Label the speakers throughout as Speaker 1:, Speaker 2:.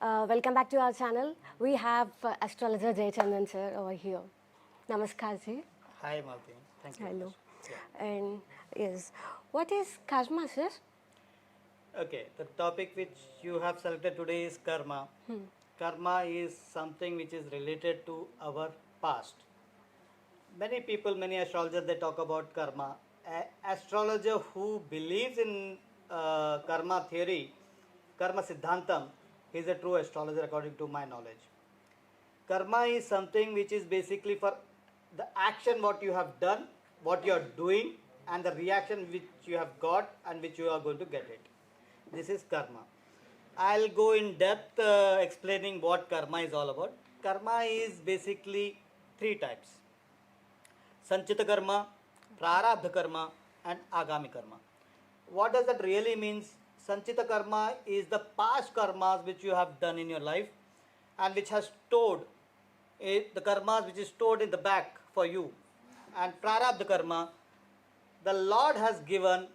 Speaker 1: Welcome back to our channel. We have astrologer Jayachandran sir over here. Namaskar ji.
Speaker 2: Hi, Malti. Thank you.
Speaker 1: Hello.
Speaker 2: Yeah.
Speaker 1: And yes, what is karma, sir?
Speaker 2: Okay, the topic which you have selected today is karma. Karma is something which is related to our past. Many people, many astrologers, they talk about karma. Astrologer who believes in karma theory, karma Siddantham, he is a true astrologer according to my knowledge. Karma is something which is basically for the action what you have done, what you are doing, and the reaction which you have got and which you are going to get it. This is karma. I'll go in depth explaining what karma is all about. Karma is basically three types: Sanchita karma, Prarabdha karma, and Agami karma. What does that really means? Sanchita karma is the past karmas which you have done in your life and which has stored the karmas which is stored in the back for you. And Prarabdha karma, the Lord has given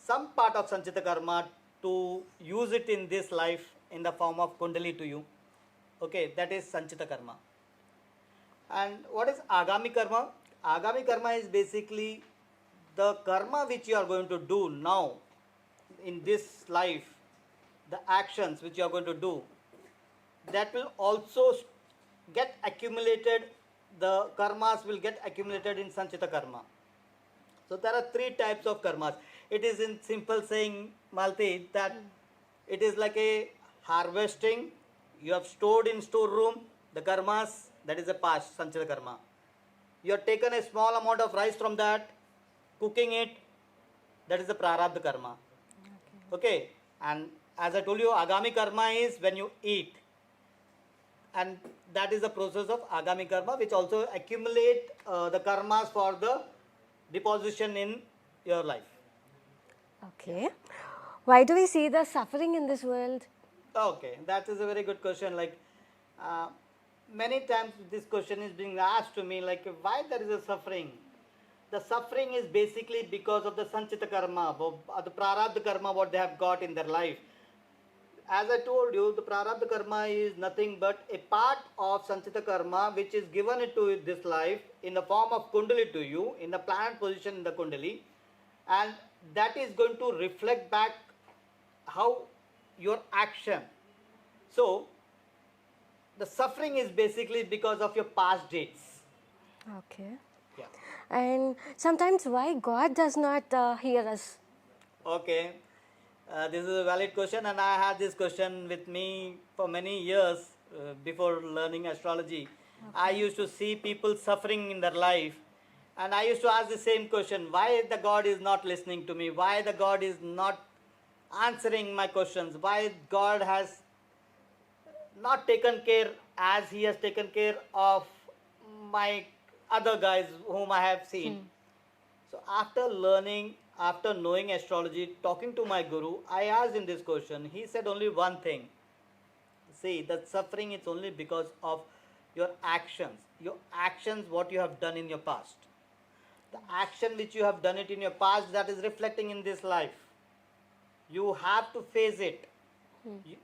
Speaker 2: some part of Sanchita karma to use it in this life in the form of Kundali to you. Okay, that is Sanchita karma. And what is Agami karma? Agami karma is basically the karma which you are going to do now in this life, the actions which you are going to do, that will also get accumulated, the karmas will get accumulated in Sanchita karma. So there are three types of karmas. It is in simple saying, Malti, that it is like a harvesting. You have stored in storeroom the karmas, that is the past Sanchita karma. You have taken a small amount of rice from that, cooking it, that is the Prarabdha karma. Okay, and as I told you, Agami karma is when you eat, and that is the process of Agami karma, which also accumulate the karmas for the deposition in your life.
Speaker 1: Okay. Why do we see the suffering in this world?
Speaker 2: Okay, that is a very good question. Like many times this question is being asked to me, like why there is a suffering. The suffering is basically because of the Sanchita karma, the Prarabdha karma what they have got in their life. As I told you, the Prarabdha karma is nothing but a part of Sanchita karma which is given into this life in the form of Kundali to you, in the planet position in the Kundali, and that is going to reflect back how your action. So, the suffering is basically because of your past deeds.
Speaker 1: Okay.
Speaker 2: Yeah.
Speaker 1: And sometimes why God does not hear us?
Speaker 2: Okay. This is a valid question, and I had this question with me for many years before learning astrology. I used to see people suffering in their life, and I used to ask the same question: why the God is not listening to me? Why the God is not answering my questions? Why God has not taken care as He has taken care of my other guys whom I have seen? So after learning, after knowing astrology, talking to my guru, I asked him this question. He said only one thing. See, the suffering is only because of your actions. Your actions, what you have done in your past. The action which you have done it in your past, that is reflecting in this life. You have to face it.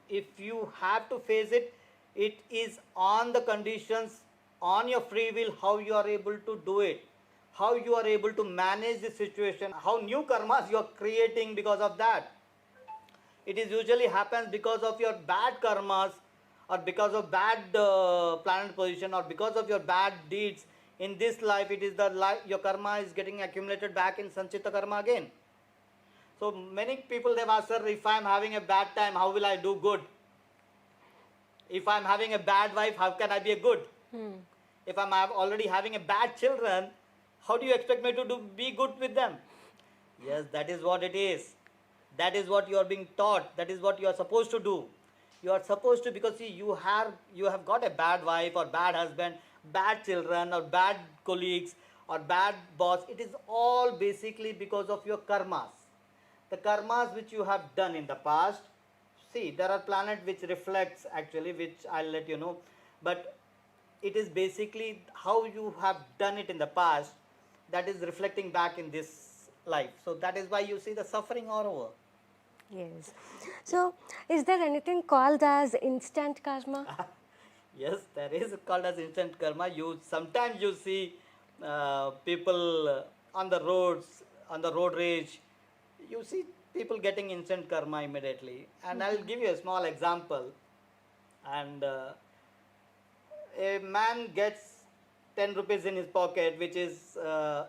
Speaker 2: If you have to face it, it is on the conditions, on your free will, how you are able to do it, how you are able to manage the situation, how new karmas you are creating because of that. It is usually happens because of your bad karmas, or because of bad planet position, or because of your bad deeds in this life. It is the life, your karma is getting accumulated back in Sanchita karma again. So many people, they've asked, sir, if I'm having a bad time, how will I do good? If I'm having a bad wife, how can I be a good? If I'm already having a bad children, how do you expect me to be good with them? Yes, that is what it is. That is what you are being taught. That is what you are supposed to do. You are supposed to, because see, you have got a bad wife or bad husband, bad children or bad colleagues or bad boss. It is all basically because of your karmas. The karmas which you have done in the past. See, there are planets which reflects actually, which I'll let you know. But it is basically how you have done it in the past that is reflecting back in this life. So that is why you see the suffering all over.
Speaker 1: Yes. So, is there anything called as instant karma?
Speaker 2: Yes, there is called as instant karma. You sometimes you see people on the roads, on the road rage. You see people getting instant karma immediately. And I'll give you a small example. And a man gets 10 rupees in his pocket, which is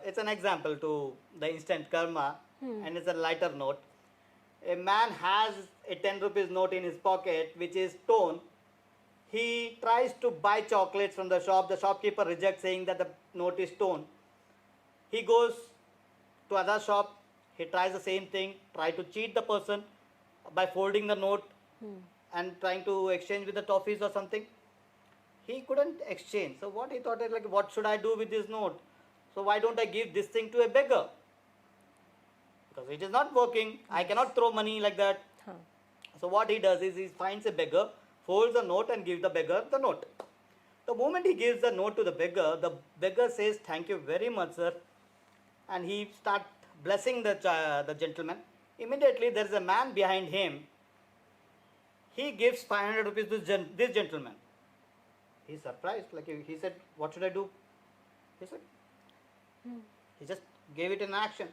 Speaker 2: it's an example to the instant karma, and it's a lighter note. A man has a 10 rupees note in his pocket, which is torn. He tries to buy chocolates from the shop. The shopkeeper rejects, saying that the note is torn. He goes to other shop. He tries the same thing, try to cheat the person by folding the note and trying to exchange with the toffees or something. He couldn't exchange. So what he thought is like, what should I do with this note? So why don't I give this thing to a beggar? Because it is not working. I cannot throw money like that. So what he does is he finds a beggar, folds the note and gives the beggar the note. The moment he gives the note to the beggar says, "Thank you very much, sir." And he starts blessing the gentleman. Immediately there is a man behind him. He gives 500 rupees to this gentleman. He's surprised. Like he said, "What should I do?" He said, he just gave it in action.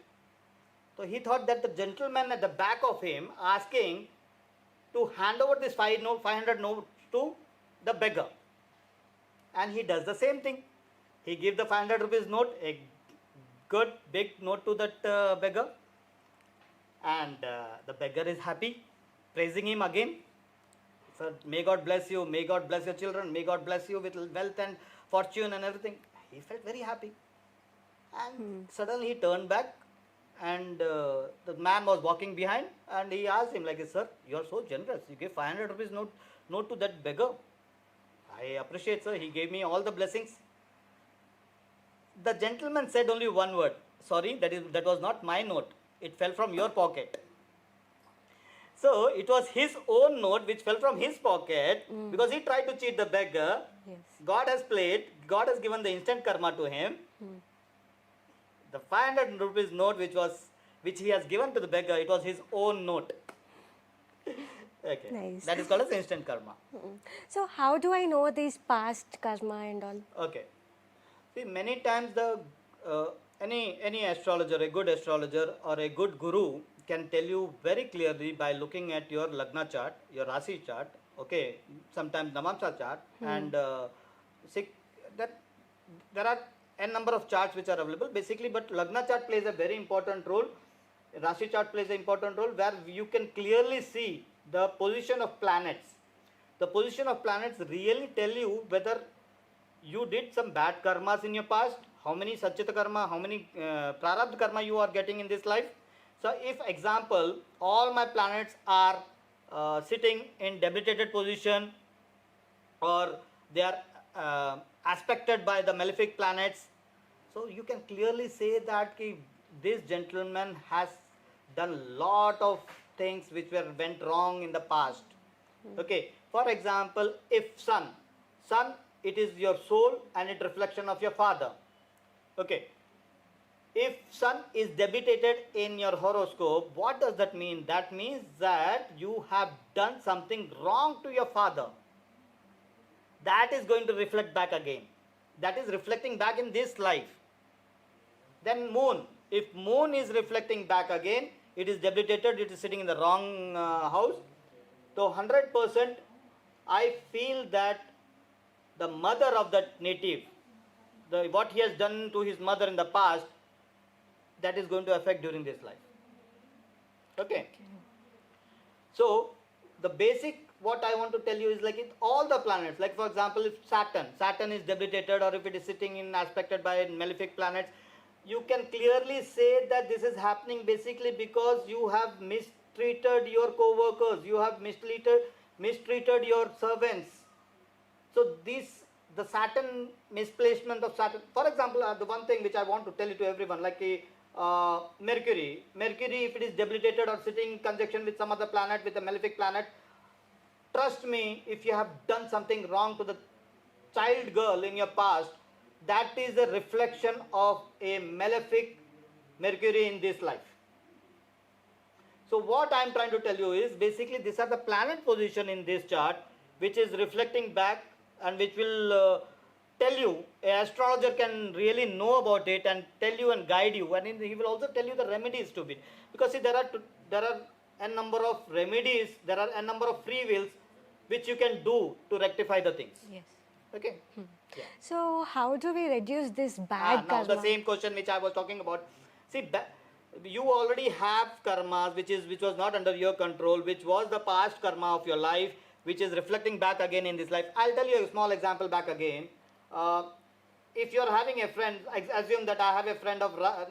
Speaker 2: So he thought that the gentleman at the back of him asking to hand over this 500 notes to the beggar. And he does the same thing. He gives the 500 rupees note, a good big note to that beggar. And the beggar is happy, praising him again. So, may God bless you, may God bless your children, may God bless you with wealth and fortune and everything. He felt very happy. And suddenly he turned back, and the man was walking behind, and he asked him like, "Sir, you are so generous. You gave 500 rupees note to that beggar. I appreciate, sir. He gave me all the blessings." The gentleman said only one word, "Sorry, that was not my note. It fell from your pocket." So it was his own note which fell from his pocket because he tried to cheat the beggar.
Speaker 1: Yes.
Speaker 2: God has given the instant karma to him. The 500 rupees note which he has given to the beggar, it was his own note. Okay.
Speaker 1: Nice.
Speaker 2: That is called as instant karma.
Speaker 1: So, how do I know these past karma and all?
Speaker 2: Okay. See, many times any astrologer, a good astrologer or a good guru can tell you very clearly by looking at your lagna chart, your rasi chart, okay, sometimes namamsa chart, and that there are n number of charts which are available basically, but lagna chart plays a very important role. Rasi chart plays an important role where you can clearly see the position of planets. The position of planets really tell you whether you did some bad karmas in your past, how many sachita karma, how many prarabdha karma you are getting in this life. So if example, all my planets are sitting in debilitated position, or they are aspected by the malefic planets, so you can clearly say that this gentleman has done lot of things which went wrong in the past. Okay, for example, if sun, it is your soul and it reflection of your father. Okay, if sun is debilitated in your horoscope, what does that mean? That means that you have done something wrong to your father. That is going to reflect back again. That is reflecting back in this life. Then moon, if moon is reflecting back again, it is debilitated, it is sitting in the wrong house. So 100% I feel that the mother of that native, what he has done to his mother in the past, that is going to affect during this life. Okay. So the basic what I want to tell you is like all the planets, like for example if Saturn is debilitated, or if it is sitting in aspected by malefic planets, you can clearly say that this is happening basically because you have mistreated your co-workers, you have mistreated your servants. So the Saturn, misplacement of Saturn, for example, the one thing which I want to tell you to everyone, like Mercury, if it is debilitated or sitting in conjunction with some other planet, with a malefic planet, trust me, if you have done something wrong to the child girl in your past, that is a reflection of a malefic Mercury in this life. So what I am trying to tell you is basically these are the planet position in this chart which is reflecting back and which will tell you, an astrologer can really know about it and tell you and guide you, and he will also tell you the remedies to it. Because see, there are a number of remedies, there are a number of free wills which you can do to rectify the things.
Speaker 1: Yes.
Speaker 2: Okay. Yeah.
Speaker 1: So how do we reduce this bad
Speaker 2: Now
Speaker 1: karma?
Speaker 2: the same question which I was talking about. See, you already have karmas which was not under your control, which was the past karma of your life, which is reflecting back again in this life. I'll tell you a small example back again. If you're having a friend, assume that I have a friend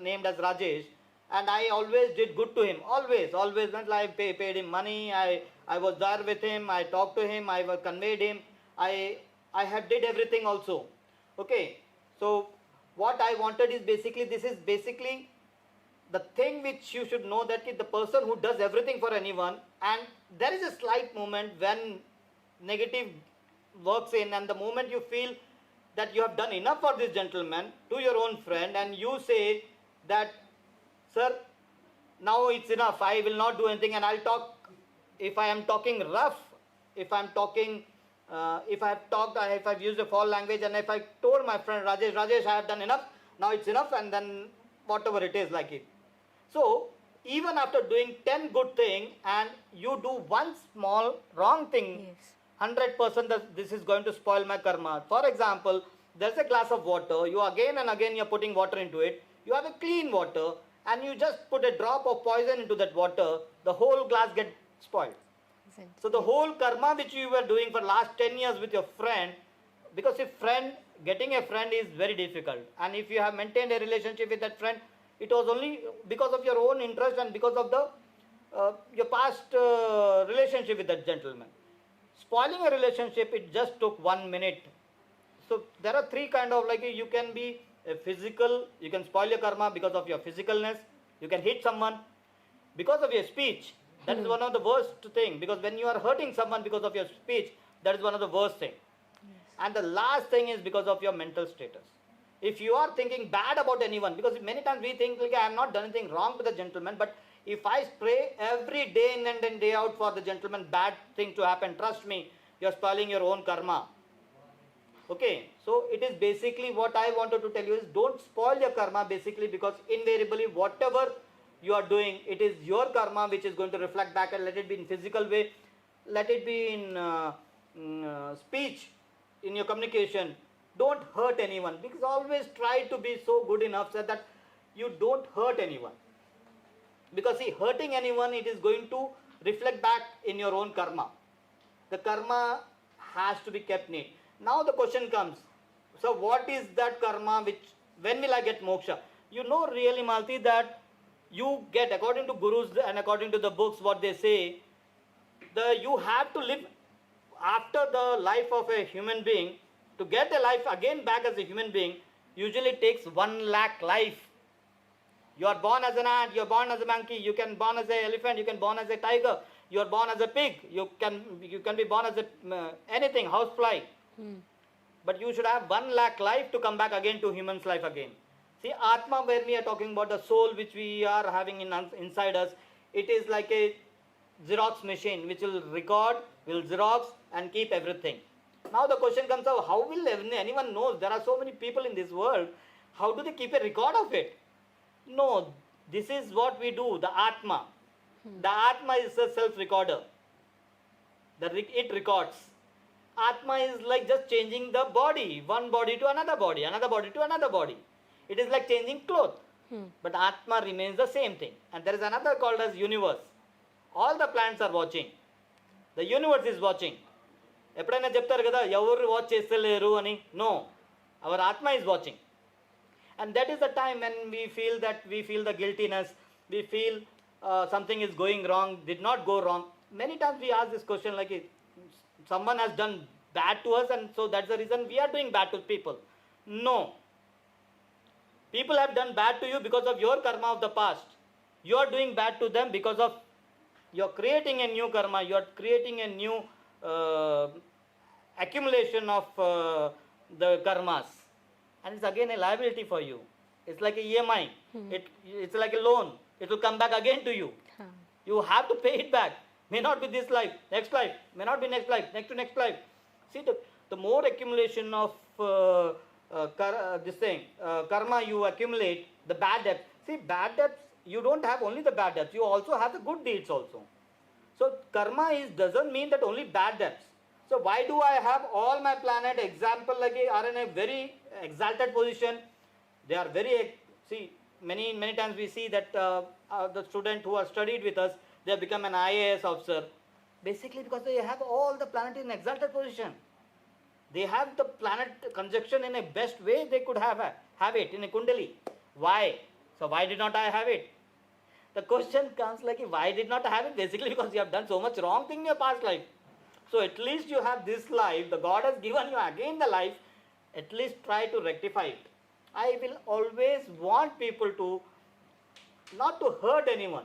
Speaker 2: named as Rajesh, and I always did good to him. Always. Not like I paid him money. I was there with him. I talked to him. I conveyed him. I had did everything also. Okay. So what I wanted is basically, this is basically the thing which you should know, that the person who does everything for anyone, and there is a slight moment when negative works in, and the moment you feel that you have done enough for this gentleman, to your own friend, and you say that, sir, now it's enough, I will not do anything, and I'll talk, if I am talking rough, if I've used a foul language, and if I told my friend Rajesh, I have done enough, now it's enough, and then whatever it is like it. So, even after doing 10 good things, and you do one small wrong thing,
Speaker 1: Yes.
Speaker 2: 100% that this is going to spoil my karma. For example, there's a glass of water, you again and again you're putting water into it, you have a clean water, and you just put a drop of poison into that water, the whole glass gets spoiled. So the whole karma which you were doing for last 10 years with your friend, because getting a friend is very difficult, and if you have maintained a relationship with that friend, it was only because of your own interest and because of your past relationship with that gentleman. Spoiling a relationship, it just took 1 minute. So there are three kind of, like, you can be a physical, you can spoil your karma because of your physicalness, you can hit someone because of your speech. That is one of the worst thing, because when you are hurting someone because of your speech, that is one of the worst thing. Yes. And the last thing is because of your mental status. If you are thinking bad about anyone, because many times we think, like, I have not done anything wrong to the gentleman, but if I pray every day in and day out for the gentleman bad thing to happen, trust me, you are spoiling your own karma. Okay, so it is basically what I wanted to tell you is, don't spoil your karma basically, because invariably whatever you are doing, it is your karma which is going to reflect back, and let it be in physical way, let it be in speech, in your communication. Don't hurt anyone, because always try to be so good enough so that you don't hurt anyone. Because see, hurting anyone, it is going to reflect back in your own karma. The karma has to be kept neat. Now the question comes, so what is that karma when will I get moksha? You know really, Malti, that you get, according to gurus and according to the books, what they say, you have to live after the life of a human being. To get a life again back as a human being, usually takes 1 lakh life. You are born as an ant, you are born as a monkey, you can born as an elephant, you can born as a tiger, you are born as a pig, you can be born as anything, housefly. But you should have 1 lakh life to come back again to human's life again. See, Atma, where we are talking about the soul which we are having inside us, it is like a Xerox machine which will record, will Xerox and keep everything. Now the question comes up, how will anyone know? There are so many people in this world, how do they keep a record of it? No, this is what we do, the Atma. The Atma is a self-recorder. It records. Atma is like just changing the body, one body to another body to another body. It is like changing clothes. But Atma remains the same thing. And there is another called as universe. All the planets are watching. The universe is watching. ఎప్పుడైనా చెప్తారు కదా ఎవరు watch చేస్తలేరు అని. No, our Atma is watching. And that is the time when we feel the guiltiness, we feel something is going wrong, did not go wrong. Many times we ask this question like, someone has done bad to us, and so that's the reason we are doing bad to people. No. People have done bad to you because of your karma of the past. You are doing bad to them because of, you are creating a new karma, you are creating a new accumulation of the karmas. And it's again a liability for you. It's like a EMI. It's like a loan. It will come back again to you. You have to pay it back. May not be this life, next life, may not be next life, next to next life. See, the more accumulation of karma you accumulate, the bad debts. See, bad debts, you don't have only the bad debts, you also have the good deeds also. So karma doesn't mean that only bad debts. So why do I have all my planet, example, like are in a very exalted position? They are very, see, many times we see that the student who are studied with us, they have become an IAS officer. Basically because they have all the planet in exalted position. They have the planet conjunction in a best way they could have it in a kundali. Why? So why did not I have it? The question comes like, why did not I have it? Basically because you have done so much wrong thing in your past life. So at least you have this life, the God has given you again the life, at least try to rectify it. I will always want people to not to hurt anyone.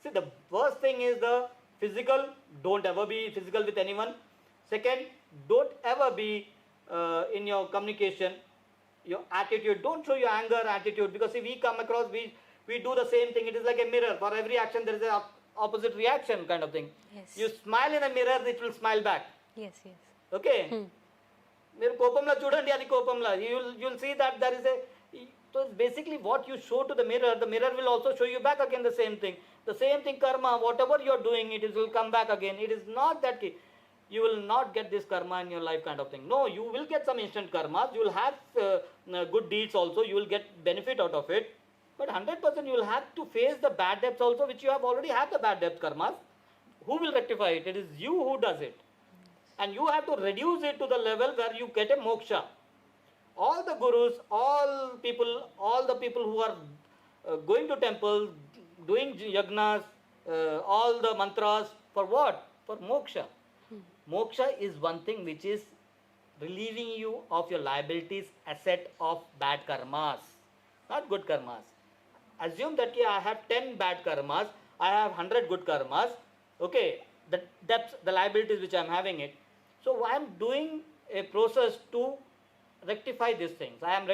Speaker 2: See, the worst thing is the physical. Don't ever be physical with anyone. Second, don't ever be in your communication, your attitude. Don't show your anger attitude, because if we come across, we do the same thing. It is like a mirror. For every action there is an opposite reaction kind of thing.
Speaker 1: Yes.
Speaker 2: You smile in a mirror, it will smile back.
Speaker 1: Yes, yes.
Speaker 2: Okay. మీరు కోపంలో చూడండి, అది కోపంలో. You'll see that there is a. So it's basically what you show to the mirror will also show you back again the same thing. The same thing, karma, whatever you're doing, will come back again. It is not that you will not get this karma in your life kind of thing. No, you will get some instant karma. You will have good deeds also. You will get benefit out of it. But 100% you will have to face the bad debts also, which you have already had the bad debt karmas. Who will rectify it? It is you who does it. And you have to reduce it to the level where you get a moksha. All the gurus, all the people who are going to temples, doing yagnas, all the mantras, for what? For moksha. Moksha is one thing which is relieving you of your liabilities, asset of bad karmas, not good karmas. Assume that I have 10 bad karmas, I have 100 good karmas. Okay, the debts, the liabilities which I am having it. So I am doing a process to rectify these things. I am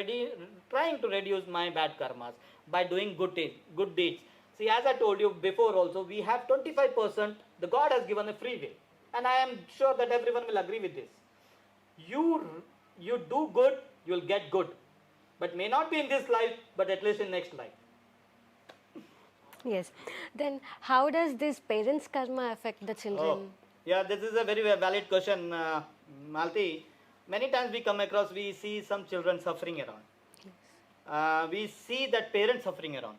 Speaker 2: trying to reduce my bad karmas by doing good deeds. See, as I told you before also, we have 25%, the God has given a free will. And I am sure that everyone will agree with this. You do good, you will get good. But may not be in this life, but at least in next life.
Speaker 1: Yes. Then how does this parents' karma affect the children?
Speaker 2: Oh, yeah, this is a very valid question, Malti. Many times we see some children suffering around. Yes. We see that parents suffering around.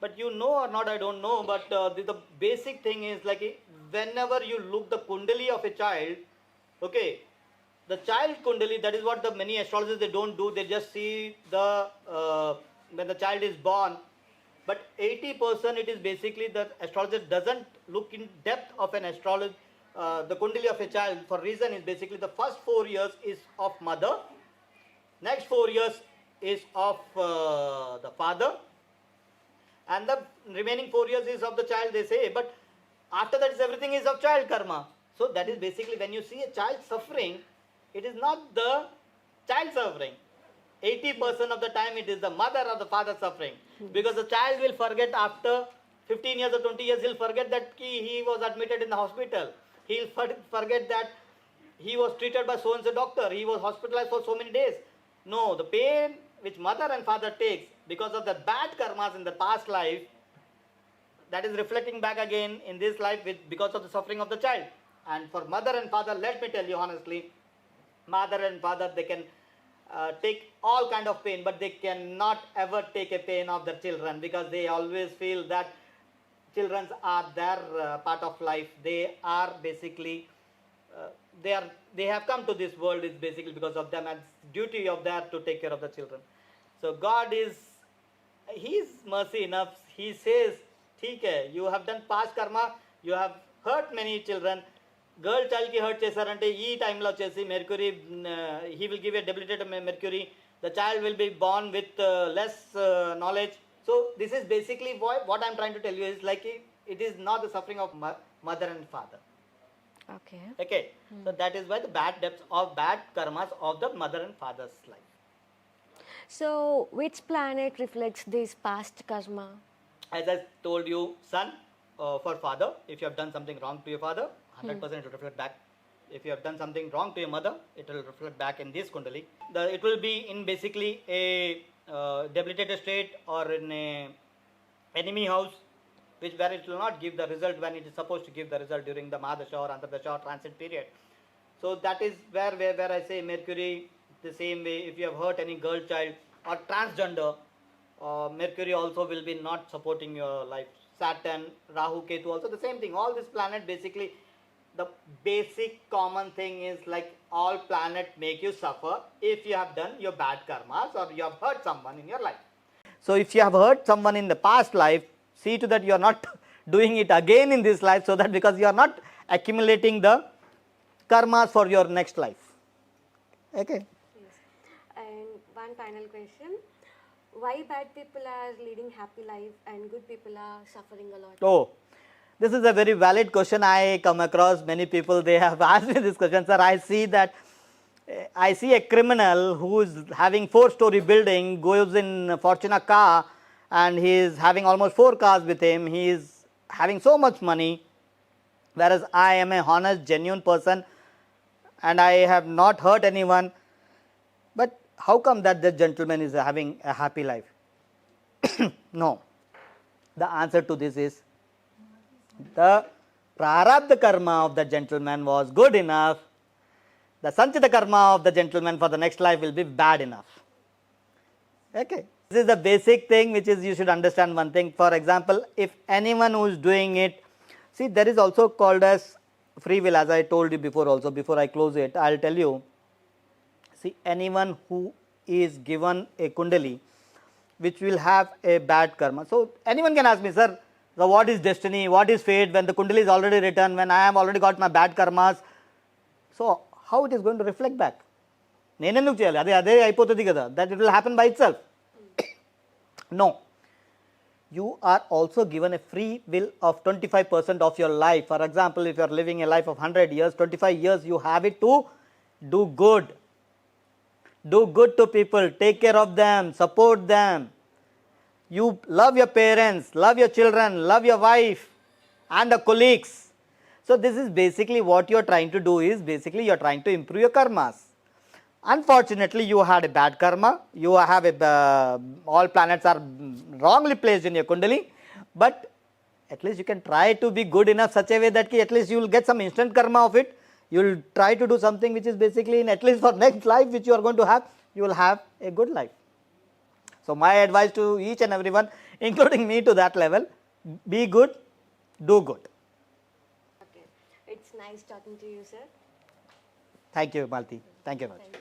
Speaker 2: But you know or not, I don't know, but the basic thing is like whenever you look the kundali of a child, okay, the child kundali, that is what the many astrologers, they don't do. They just see when the child is born. But 80% it is basically the astrologer doesn't look in depth of an astrology, the kundali of a child. For reason is basically the first 4 years is of mother, next 4 years is of the father, and the remaining 4 years is of the child, they say. But after that everything is of child karma. So that is basically when you see a child suffering, it is not the child suffering. 80% of the time it is the mother or the father suffering. Because the child will forget after 15 years or 20 years, he'll forget that he was admitted in the hospital. He'll forget that he was treated by so and so doctor. He was hospitalized for so many days. No, the pain which mother and father takes because of the bad karmas in the past life, that is reflecting back again in this life because of the suffering of the child. And for mother and father, let me tell you honestly, mother and father, they can take all kind of pain, but they cannot ever take a pain of their children, because they always feel that children are their part of life. They are basically, they have come to this world is basically because of them, and it's duty of theirs to take care of the children. So God is, He is mercy enough. He says, ठीक है, you have done past karma, you have hurt many children. Girl child ki hurt చేశారంటే ఈ టైంలో వచ్చేసి mercury, he will give a debilitated mercury. The child will be born with less knowledge. So this is basically what I'm trying to tell you is like it is not the suffering of mother and father.
Speaker 1: Okay.
Speaker 2: Okay. So that is why the bad debts of bad karmas of the mother and father's life.
Speaker 1: So which planet reflects this past karma?
Speaker 2: As I told you, sun for father. If you have done something wrong to your father, 100% it will reflect back. If you have done something wrong to your mother, it will reflect back in this kundali. It will be in basically a debilitated state or in a enemy house, where it will not give the result when it is supposed to give the result during the Mahadasha or Antardasha or transit period. So that is where I say Mercury, the same way, if you have hurt any girl child or transgender, Mercury also will be not supporting your life. Saturn, Rahu, Ketu also the same thing. All this planet basically, the basic common thing is like all planets make you suffer if you have done your bad karmas or you have hurt someone in your life. So if you have hurt someone in the past life, see to that you are not doing it again in this life, so that because you are not accumulating the karmas for your next life. Okay.
Speaker 1: Yes. And one final question. Why bad people are leading happy life and good people are suffering a lot?
Speaker 2: Oh, this is a very valid question. I come across many people, they have asked me this question. Sir, I see a criminal who is having 4-story building, goes in Fortuna car, and he is having almost 4 cars with him. He is having so much money, whereas I am a honest, genuine person and I have not hurt anyone. But how come that this gentleman is having a happy life? No. The answer to this is the prarabdha karma of the gentleman was good enough. The sanchita karma of the gentleman for the next life will be bad enough. Okay. This is the basic thing which is you should understand one thing. For example, if anyone who is doing it, see, there is also called as free will, as I told you before also. Before I close it, I will tell you. See, anyone who is given a kundali which will have a bad karma. So anyone can ask me, sir, so what is destiny, what is fate, when the kundali is already written, when I have already got my bad karmas, so how it is going to reflect back? That it will happen by itself. No. You are also given a free will of 25% of your life. For example, if you are living a life of 100 years, 25 years you have it to do good. Do good to people, take care of them, support them. You love your parents, love your children, love your wife and the colleagues. So this is basically what you are trying to do, is basically you are trying to improve your karmas. Unfortunately, you had a bad karma, you have all planets are wrongly placed in your kundali, but at least you can try to be good enough such a way that at least you will get some instant karma of it. You will try to do something which is basically in at least for next life which you are going to have, you will have a good life. So my advice to each and everyone, including me to that level, be good, do good.
Speaker 1: Okay. It's nice talking to you, sir.
Speaker 2: Thank you, Malti. Thank you very much.